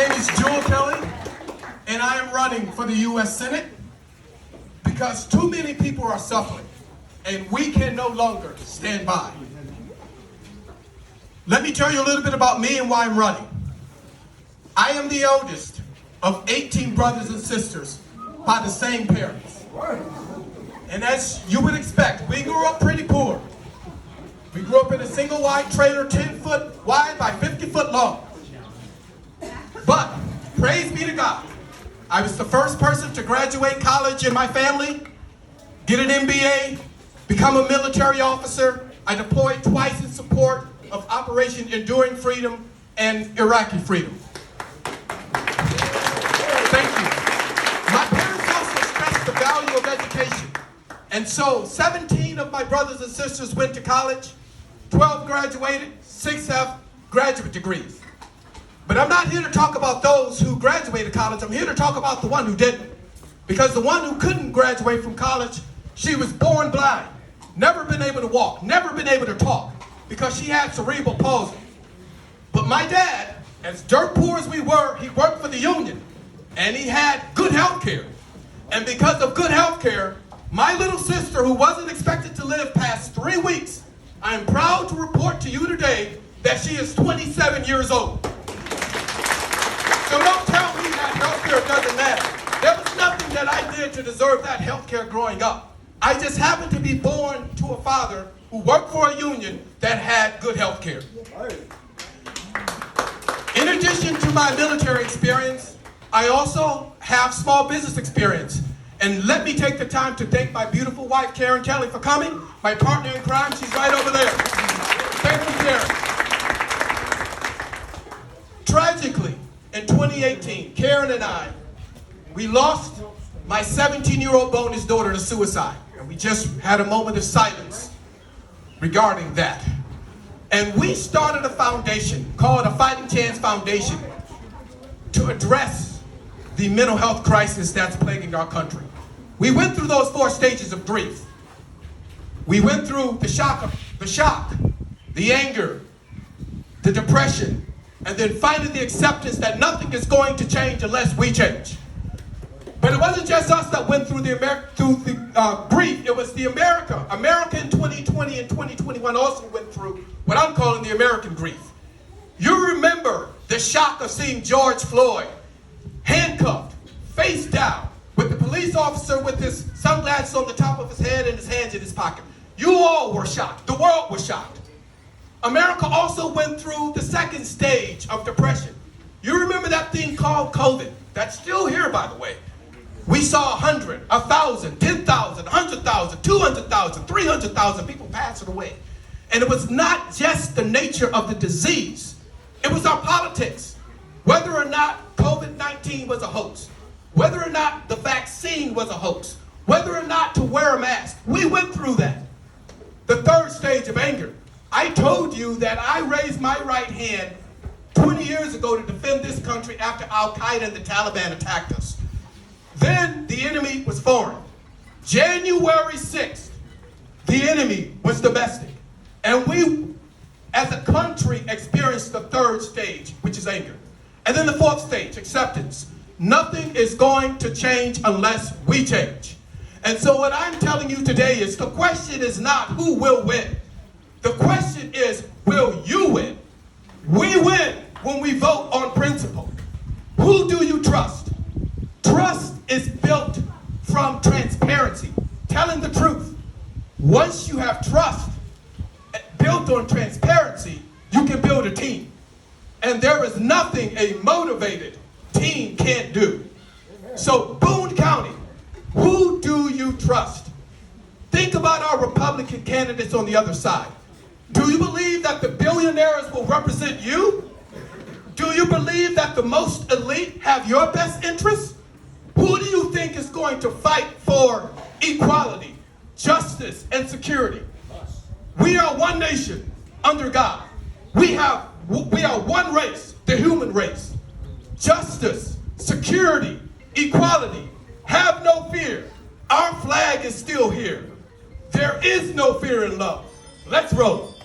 name is Jewel Kelly, and I am running for the U.S. Senate because too many people are suffering, and we can no longer stand by. Let me tell you a little bit about me and why I'm running. I am the eldest of 18 brothers and sisters by the same parents. And as you would expect, we grew up pretty poor. We grew up in a single wide trailer, 10 foot wide by 50 foot long. But praise be to God, I was the first person to graduate college in my family, get an MBA, become a military officer. I deployed twice in support of Operation Enduring Freedom and Iraqi Freedom. Thank you. My parents also stressed the value of education. And so 17 of my brothers and sisters went to college, 12 graduated, 6 have graduate degrees. But I'm not here to talk about those who graduated college. I'm here to talk about the one who didn't. Because the one who couldn't graduate from college, she was born blind, never been able to walk, never been able to talk, because she had cerebral palsy. But my dad, as dirt poor as we were, he worked for the union, and he had good health care. And because of good health care, my little sister, who wasn't expected to live past 3 weeks, I am proud to report to you today that she is 27 years old. So don't tell me that health care doesn't matter. There was nothing that I did to deserve that health care growing up. I just happened to be born to a father who worked for a union that had good health care. In addition to my military experience, I also have small business experience. And let me take the time to thank my beautiful wife, Karen Kelly, for coming. My partner in crime, she's right over there. Thank you, Karen. Tragically, in 2018, Karen and I, we lost my 17-year-old bonus daughter to suicide. And we just had a moment of silence regarding that. And we started a foundation called a Fighting Chance Foundation to address the mental health crisis that's plaguing our country. We went through those 4 stages of grief. We went through the shock, the anger, the depression, and then finally the acceptance that nothing is going to change unless we change. But it wasn't just us that went through the grief. It was the America. America in 2020 and 2021 also went through what I'm calling the American grief. You remember the shock of seeing George Floyd handcuffed, face down, with the police officer with his sunglasses on the top of his head and his hands in his pocket. You all were shocked. The world was shocked. America also went through the 2nd stage of depression. You remember that thing called COVID? That's still here, by the way. We saw 100, 1,000, 10,000, 100,000, 200,000, 300,000 people passing away. And it was not just the nature of the disease. It was our politics. Whether or not COVID-19 was a hoax, whether or not the vaccine was a hoax, whether or not to wear a mask, we went through that. The 3rd stage of anger. I told you that I raised my right hand 20 years ago to defend this country after Al-Qaeda and the Taliban attacked us. Then the enemy was foreign. January 6th, the enemy was domestic. And we, as a country, experienced the 3rd stage, which is anger. And then the 4th stage, acceptance. Nothing is going to change unless we change. And so what I'm telling you today is the question is not who will win. The question is, will you win? We win when we vote on principle. Who do you trust? Trust is built from transparency, telling the truth. Once you have trust built on transparency, you can build a team. And there is nothing a motivated team can't do. So Boone County, who do you trust? Think about our Republican candidates on the other side. Do you believe that the billionaires will represent you? Do you believe that the most elite have your best interests? Who do you think is going to fight for equality, justice, and security? We are one nation under God. We are one race, the human race. Justice, security, equality. Have no fear. Our flag is still here. There is no fear in love. Let's roll.